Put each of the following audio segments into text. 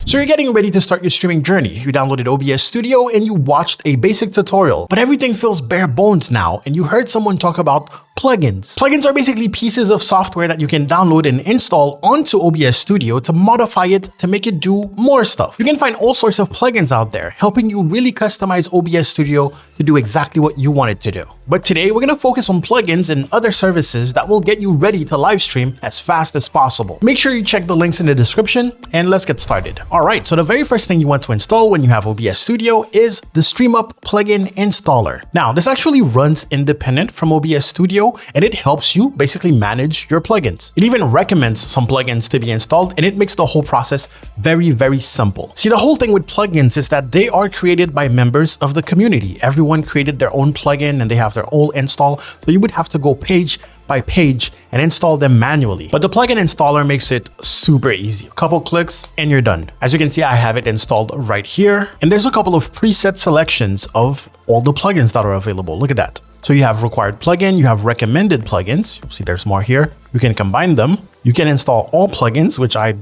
So you're getting ready to start your streaming journey. You downloaded OBS Studio and you watched a basic tutorial, but everything feels bare bones now and you heard someone talk about plugins. Plugins are basically pieces of software that you can download and install onto OBS Studio to modify it to make it do more stuff. You can find all sorts of plugins out there, helping you really customize OBS Studio to do exactly what you want it to do. But today we're going to focus on plugins and other services that will get you ready to live stream as fast as possible. Make sure you check the links in the description and let's get started. All right, so the very first thing you want to install when you have OBS Studio is the StreamUp plugin installer. Now, this actually runs independent from OBS Studio and it helps you basically manage your plugins. It even recommends some plugins to be installed and it makes the whole process very, very simple. See, the whole thing with plugins is that they are created by members of the community. Everyone created their own plugin and they have their own install. So you would have to go page by page and install them manually. But the plugin installer makes it super easy. A couple clicks and you're done. As you can see, I have it installed right here. And there's a couple of preset selections of all the plugins that are available. Look at that. So you have required plugin, you have recommended plugins. You'll see there's more here. You can combine them. You can install all plugins, which I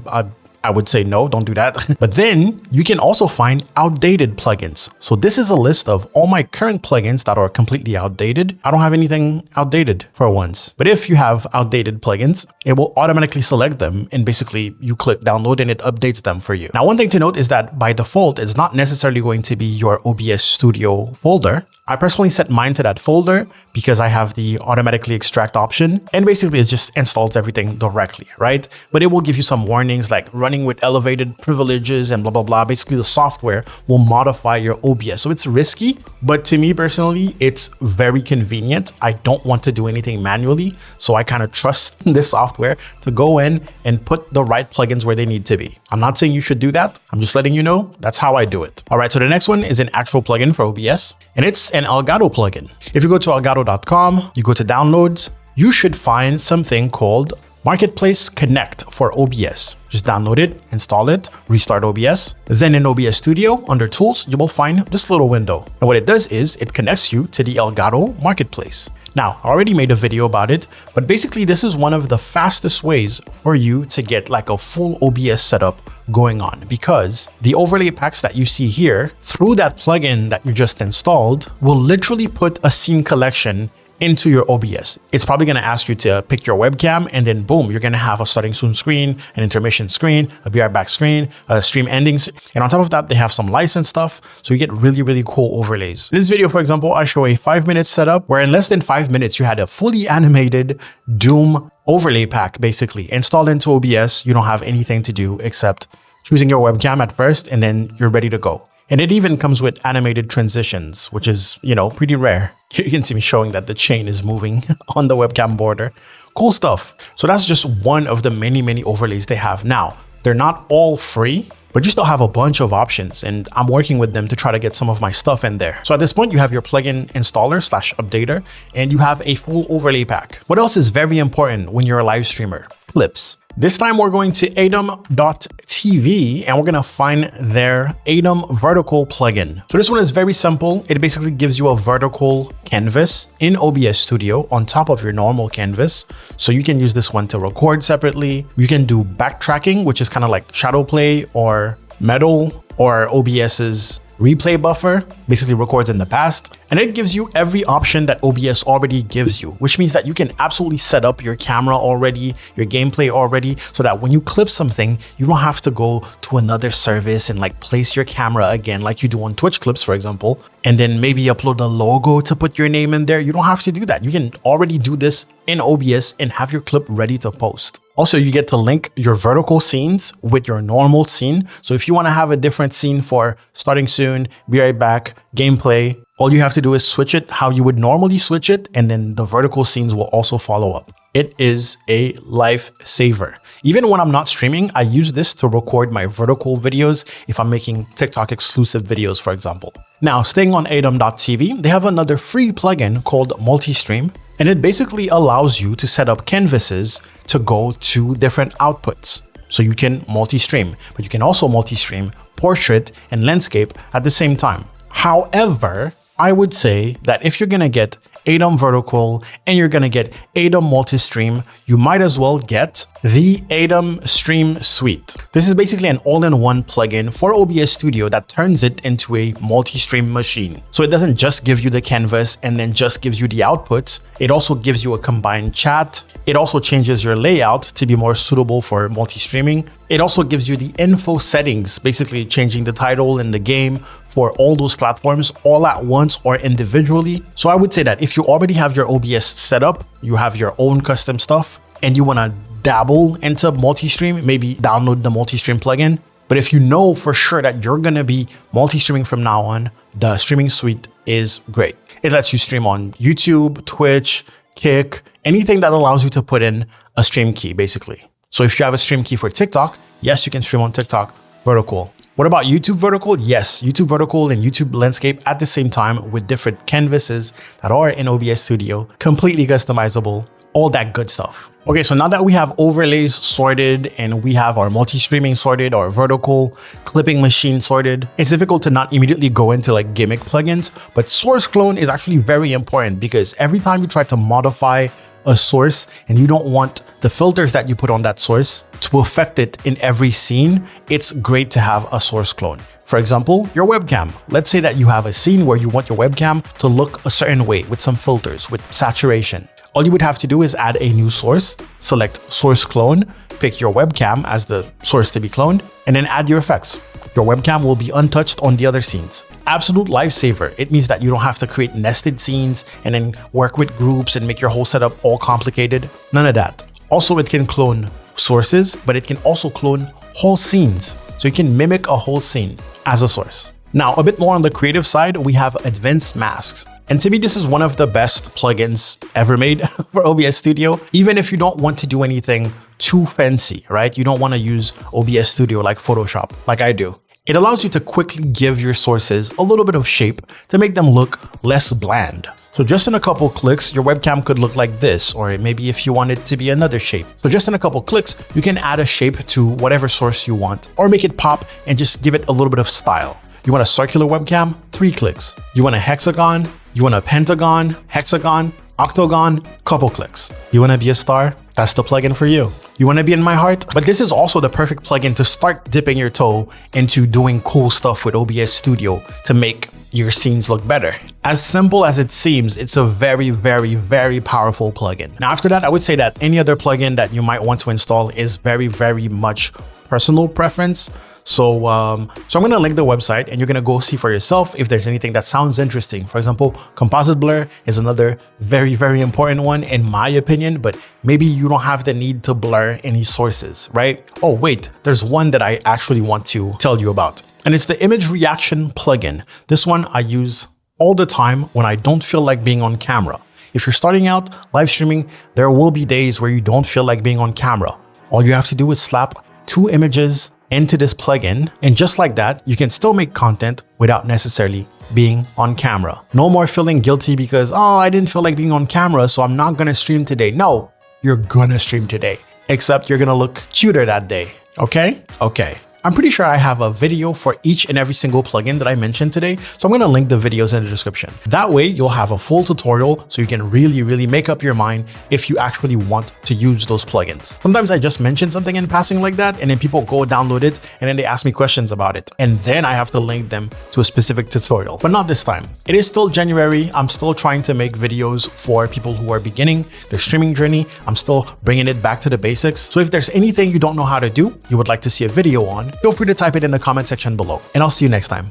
would say no, don't do that. But then you can also find outdated plugins. So this is a list of all my current plugins that are completely outdated. I don't have anything outdated for once. But if you have outdated plugins, it will automatically select them and basically you click download and it updates them for you. Now, one thing to note is that by default, it's not necessarily going to be your OBS Studio folder. I personally set mine to that folder because I have the automatically extract option and basically it just installs everything directly, right? But it will give you some warnings like running with elevated privileges and blah, blah, blah. Basically the software will modify your OBS. So it's risky, but to me personally, it's very convenient. I don't want to do anything manually. So I kind of trust this software to go in and put the right plugins where they need to be. I'm not saying you should do that. I'm just letting you know that's how I do it. All right, so the next one is an actual plugin for OBS and it's an Elgato plugin. If you go to elgato.com, you go to downloads, you should find something called Marketplace Connect for OBS. Just download it, install it, restart OBS. Then in OBS Studio, under Tools, you will find this little window. And what it does is it connects you to the Elgato Marketplace. Now, I already made a video about it, but basically this is one of the fastest ways for you to get like a full OBS setup going on because the overlay packs that you see here through that plugin that you just installed will literally put a scene collection into your OBS. It's probably going to ask you to pick your webcam and then boom, you're going to have a starting soon screen, an intermission screen, a be right back screen, a stream endings. And on top of that, they have some license stuff. So you get really, really cool overlays. In this video, for example, I show a 5-minute setup where in less than 5 minutes, you had a fully animated Doom overlay pack, basically installed into OBS. You don't have anything to do except choosing your webcam at first, and then you're ready to go. And it even comes with animated transitions, which is, pretty rare. Here you can see me showing that the chain is moving on the webcam border. Cool stuff. So that's just one of the many, many overlays they have. Now, they're not all free, but you still have a bunch of options and I'm working with them to try to get some of my stuff in there. So at this point, you have your plugin installer / updater, and you have a full overlay pack. What else is very important when you're a live streamer? Clips. This time we're going to Aitum.tv and we're going to find their Aitum vertical plugin. So this one is very simple. It basically gives you a vertical canvas in OBS Studio on top of your normal canvas. So you can use this one to record separately. You can do backtracking, which is kind of like shadow play or metal or OBS's replay buffer, basically records in the past. And it gives you every option that OBS already gives you, which means that you can absolutely set up your camera already, your gameplay already, so that when you clip something, you don't have to go to another service and like place your camera again, like you do on Twitch clips, for example, and then maybe upload a logo to put your name in there. You don't have to do that. You can already do this in OBS and have your clip ready to post. Also, you get to link your vertical scenes with your normal scene. So if you want to have a different scene for starting soon, be right back, gameplay, all you have to do is switch it how you would normally switch it, and then the vertical scenes will also follow up. It is a lifesaver. Even when I'm not streaming, I use this to record my vertical videos if I'm making TikTok exclusive videos, for example. Now, staying on Aitum.tv, they have another free plugin called Multistream, and it basically allows you to set up canvases to go to different outputs. So you can multi-stream, but you can also multi-stream portrait and landscape at the same time. However, I would say that if you're gonna get Aitum Vertical and you're gonna get Aitum Multistream, you might as well get the Aitum Stream Suite. This is basically an all-in-one plugin for OBS Studio that turns it into a multi-stream machine. So it doesn't just give you the canvas and then just gives you the outputs. It also gives you a combined chat. It also changes your layout to be more suitable for multi-streaming. It also gives you the info settings, basically changing the title and the game for all those platforms all at once or individually. So I would say that if you already have your OBS set up, you have your own custom stuff, and you want to dabble into multi-stream, maybe download the multi-stream plugin. But if you know for sure that you're going to be multi-streaming from now on, the streaming suite is great. It lets you stream on YouTube, Twitch, Kick, anything that allows you to put in a stream key, basically. So if you have a stream key for TikTok, yes, you can stream on TikTok vertical. What about YouTube vertical? Yes, YouTube vertical and YouTube landscape at the same time with different canvases that are in OBS Studio, completely customizable, all that good stuff. Okay, so now that we have overlays sorted and we have our multi-streaming sorted, our vertical clipping machine sorted, it's difficult to not immediately go into like gimmick plugins, but source clone is actually very important because every time you try to modify a source and you don't want the filters that you put on that source to affect it in every scene, it's great to have a source clone. For example, your webcam. Let's say that you have a scene where you want your webcam to look a certain way with some filters, with saturation. All you would have to do is add a new source, select source clone, pick your webcam as the source to be cloned, and then add your effects. Your webcam will be untouched on the other scenes. Absolute lifesaver. It means that you don't have to create nested scenes and then work with groups and make your whole setup all complicated. None of that. Also, it can clone sources, but it can also clone whole scenes. So you can mimic a whole scene as a source. Now, a bit more on the creative side, we have advanced masks. And to me, this is one of the best plugins ever made for OBS Studio. Even if you don't want to do anything too fancy, right? You don't want to use OBS Studio like Photoshop, like I do. It allows you to quickly give your sources a little bit of shape to make them look less bland. So just in a couple clicks, your webcam could look like this, or maybe if you want it to be another shape. So just in a couple clicks, you can add a shape to whatever source you want, or make it pop and just give it a little bit of style. You want a circular webcam? 3 clicks. You want a hexagon? You want a pentagon, hexagon, octagon? Couple clicks. You want to be a star? That's the plugin for you. You want to be in my heart? But this is also the perfect plugin to start dipping your toe into doing cool stuff with OBS Studio to make your scenes look better. As simple as it seems, it's a very, very, very powerful plugin. Now, after that, I would say that any other plugin that you might want to install is very, very much personal preference. So I'm going to link the website and you're going to go see for yourself if there's anything that sounds interesting. For example, composite blur is another very, very important one in my opinion, but maybe you don't have the need to blur any sources, right? Oh, wait, there's one that I actually want to tell you about, and it's the image reaction plugin. This one I use all the time when I don't feel like being on camera. If you're starting out live streaming, there will be days where you don't feel like being on camera. All you have to do is slap 2 images into this plugin, and just like that, you can still make content without necessarily being on camera. No more feeling guilty because, oh, I didn't feel like being on camera, so I'm not gonna stream today. No, you're gonna stream today, except you're gonna look cuter that day, okay? Okay. I'm pretty sure I have a video for each and every single plugin that I mentioned today, so I'm going to link the videos in the description. That way, you'll have a full tutorial so you can really, really make up your mind if you actually want to use those plugins. Sometimes I just mention something in passing like that, and then people go download it, and then they ask me questions about it, and then I have to link them to a specific tutorial. But not this time. It is still January. I'm still trying to make videos for people who are beginning their streaming journey. I'm still bringing it back to the basics. So if there's anything you don't know how to do, you would like to see a video on, feel free to type it in the comment section below, and I'll see you next time.